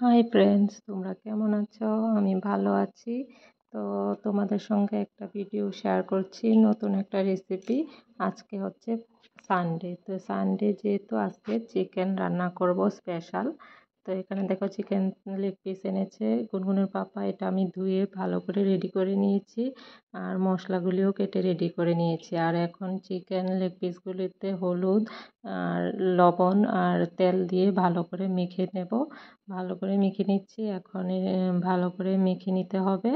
Hi friends, তোমরা কেমন আছো? আমি ভালো আছি। তো তোমাদের সঙ্গে একটা ভিডিও শেয়ার করছি, নতুন একটা রেসিপি। আজকে হচ্ছে সানডে, তো সানডে যেহেতু আজকে চিকেন রান্না করব স্পেশাল। তো এখানে দেখো চিকেন লেগ পিস এনেছে গুনগুনের পাপা। এটা আমি ধুয়ে ভালো করে রেডি করে নিয়েছি, আর মশলাগুলিও কেটে রেডি করে নিয়েছি। আর এখন চিকেন লেগ পিসগুলিতে হলুদ আর লবণ আর তেল দিয়ে ভালো করে মেখে নেব। ভালো করে মেখে নিচ্ছি। এখন ভালো করে মেখে নিতে হবে।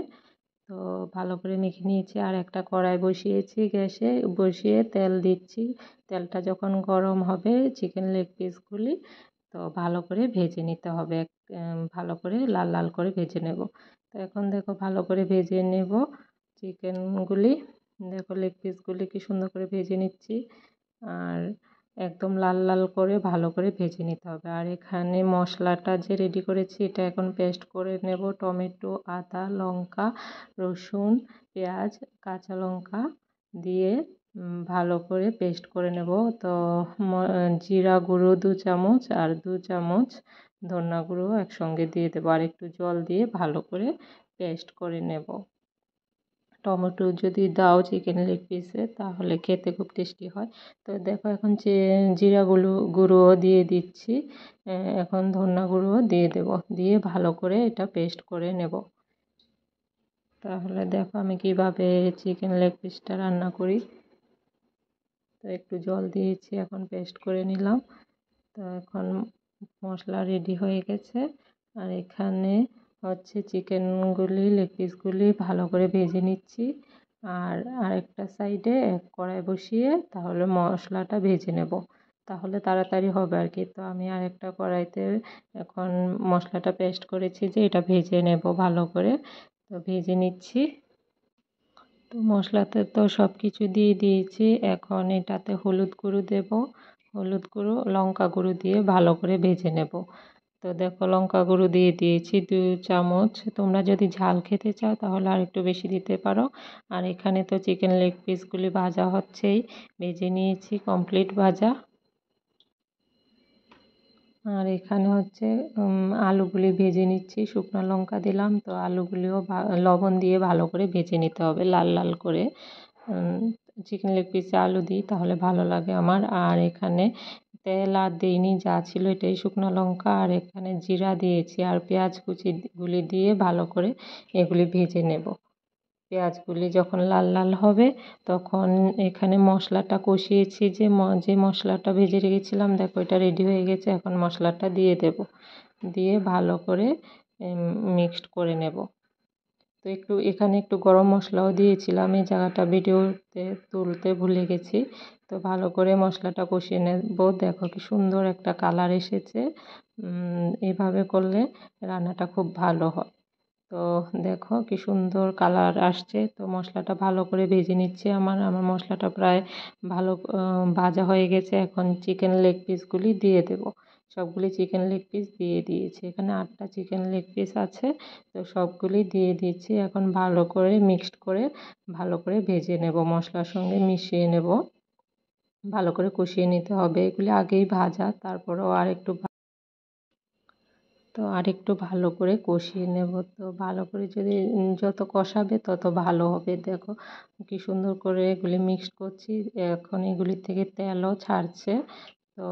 তো ভালো করে মেখে নিয়েছি, আর একটা কড়াই বসিয়েছি, গ্যাসে বসিয়ে তেল দিচ্ছি। তেলটা যখন গরম হবে চিকেন লেগ পিসগুলি তো ভালো করে ভেজে নিতে হবে। ভালো করে লাল লাল করে ভেজে নেব। তো এখন দেখো ভালো করে ভেজে নেব চিকেনগুলি। দেখো লেগ পিসগুলি কি সুন্দর করে ভেজে নিচ্ছি, আর একদম লাল লাল করে ভালো করে ভেজে নিতে হবে। আর এখানে মশলাটা যে রেডি করেছি এটা এখন পেস্ট করে নেব। টমেটো, আদা, লঙ্কা, রসুন, পেঁয়াজ, কাঁচা লঙ্কা দিয়ে ভালো করে পেস্ট করে নেব। তো জিরা গুঁড়ো 2 চামচ আর 2 চামচ ধনিয়া গুঁড়ো একসঙ্গে দিয়ে দেবো, আর একটু জল দিয়ে ভালো করে পেস্ট করে নেব। টমেটো যদি দাও চিকেন লেগ পিসে তাহলে খেতে খুব টেস্টি হয়। তো দেখো এখন যে গুঁড়ো দিয়ে দিচ্ছি, এখন ধনিয়া গুঁড়ো দিয়ে দেব, দিয়ে ভালো করে এটা পেস্ট করে নেব। তাহলে দেখো আমি কিভাবে চিকেন লেগ পিসটা রান্না করি। তো একটু জল দিয়েছি, এখন পেস্ট করে নিলাম। তো এখন মশলা রেডি হয়ে গেছে। আর এখানে হচ্ছে চিকেনগুলি লেগ পিসগুলি ভালো করে ভেজে নিচ্ছি। আর আরেকটা সাইডে কড়াই বসিয়ে তাহলে মশলাটা ভেজে নেব, তাহলে তাড়াতাড়ি হবে আর কি। তো আমি আরেকটা কড়াইতে এখন মশলাটা পেস্ট করেছি যে এটা ভেজে নেব ভালো করে। তো ভেজে নিচ্ছি। তো মশলাতে তো সব কিছু দিয়ে দিয়েছি, এখন এটাতে হলুদ গুঁড়ো দেব। হলুদ গুঁড়ো, লঙ্কা গুঁড়ো দিয়ে ভালো করে ভেজে নেব। তো দেখো লঙ্কা গুঁড়ো দিয়ে দিয়েছি 2 চামচ। তোমরা যদি ঝাল খেতে চাও তাহলে আর একটু বেশি দিতে পারো। আর এখানে তো চিকেন লেগ পিসগুলি ভাজা হচ্ছেই, ভেজে নিয়েছি, কমপ্লিট ভাজা। আর এখানে হচ্ছে আলুগুলি ভেজে নিচ্ছি, শুকনো লঙ্কা দিলাম। তো আলুগুলিও লবণ দিয়ে ভালো করে ভেজে নিতে হবে লাল লাল করে। চিকেন লেগ পিসে আলু দিই তাহলে ভালো লাগে আমার। আর এখানে তেল আর দিইনি, যা ছিল এটাই শুকনো লঙ্কা আর এখানে জিরা দিয়েছি, আর পেঁয়াজ কুচিগুলি দিয়ে ভালো করে এগুলি ভেজে নেব। পেঁয়াজগুলি যখন লাল লাল হবে তখন এখানে মশলাটা কষিয়েছি, যে মশলাটা ভেজে রেখেছিলাম, দেখো এটা রেডি হয়ে গেছে। এখন মশলাটা দিয়ে দেব, দিয়ে ভালো করে মিক্সড করে নেব। তো এখানে একটু গরম মশলাও দিয়েছিলাম, এই জায়গাটা ভিডিওতে তুলতে ভুলে গেছি। তো ভালো করে মশলাটা কষিয়ে নেব। দেখো কি সুন্দর একটা কালার এসেছে। এভাবে করলে রান্নাটা খুব ভালো হয়। তো দেখো কি সুন্দর কালার আসছে। তো মশলাটা ভালো করে ভেজে নিচ্ছে। আমার মশলাটা প্রায় ভালো ভাজা হয়ে গেছে। এখন চিকেন লেগ পিসগুলি দিয়ে দেব। সবগুলি চিকেন লেগ পিস দিয়ে দিয়েছি, এখানে 8টা চিকেন লেগ পিস আছে। তো সবগুলি দিয়ে দিচ্ছি। এখন ভালো করে মিক্সড করে ভালো করে ভেজে নেব, মশলার সঙ্গে মিশিয়ে নেব। ভালো করে কষিয়ে নিতে হবে, এগুলি আগেই ভাজা, তারপরেও আরেকটু ভালো করে কষিয়ে নেব। তো ভালো করে যদি যত কষাবে তত ভালো হবে। দেখো কি সুন্দর করে এগুলি মিক্সড করছি, এখন এগুলি থেকে তেলও ছাড়ছে। তো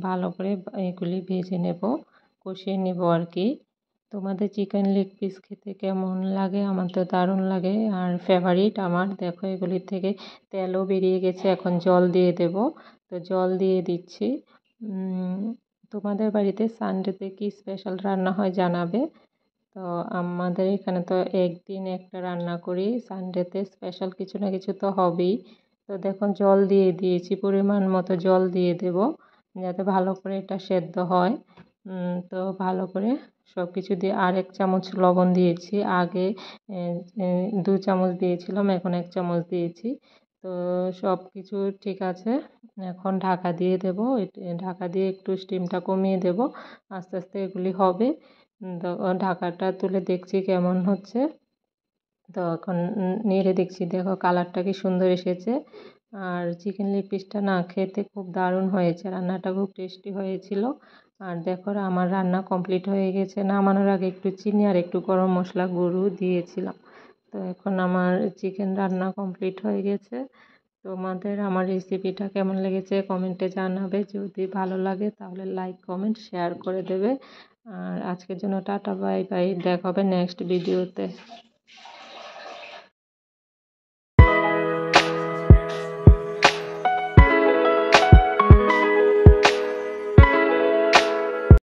ভালো করে এগুলি ভেজে নেব, কষিয়ে নেব আর কি। তোমাদের চিকেন লেগ পিস খেতে কেমন লাগে? আমার তো দারুণ লাগে আর ফেভারিট আমার। দেখো এগুলির থেকে তেলও বেরিয়ে গেছে, এখন জল দিয়ে দেব। তো জল দিয়ে দিচ্ছি। তোমাদের বাড়িতে সানডেতে কি স্পেশাল রান্না হয় জানাবে। তো আমাদের এখানে তো একদিন একটা রান্না করি, সানডেতে স্পেশাল কিছু না কিছু তো হবেই। তো দেখো জল দিয়ে দিয়েছি, পরিমাণ মতো জল দিয়ে দেব যাতে ভালো করে এটা সেদ্ধ হয়। তো ভালো করে সব কিছু দিয়ে, আর 1 চামচ লবণ দিয়েছি আগে। 2 চামচ দিয়েছিলাম, এখন 1 চামচ দিয়েছি। তো সব কিছু ঠিক আছে। এখন ঢাকা দিয়ে দেব, ঢাকা দিয়ে একটু স্টিমটা কমিয়ে দেব। আস্তে আস্তে এগুলি হবে। তো ঢাকাটা তুলে দেখছি কেমন হচ্ছে। তো এখন নেড়ে দেখছি, দেখো কালারটা কি সুন্দর এসেছে। আর চিকেন লেগ পিসটা না খেতে খুব দারুণ হয়েছে, রান্নাটা খুব টেস্টি হয়েছিল। আর দেখো আমার রান্না কমপ্লিট হয়ে গেছে। নামানোর আগে একটু চিনি আর একটু গরম মশলা গুঁড়ো দিয়েছিলাম। তো এখন আমার চিকেন রান্না কমপ্লিট হয়ে গেছে। তোমাদের আমার রেসিপিটা কেমন লেগেছে কমেন্টে জানাবে। যদি ভালো লাগে তাহলে লাইক কমেন্ট শেয়ার করে দেবে। আর আজকের জন্য টাটা, বাই বাই, দেখা হবে নেক্সট ভিডিওতে।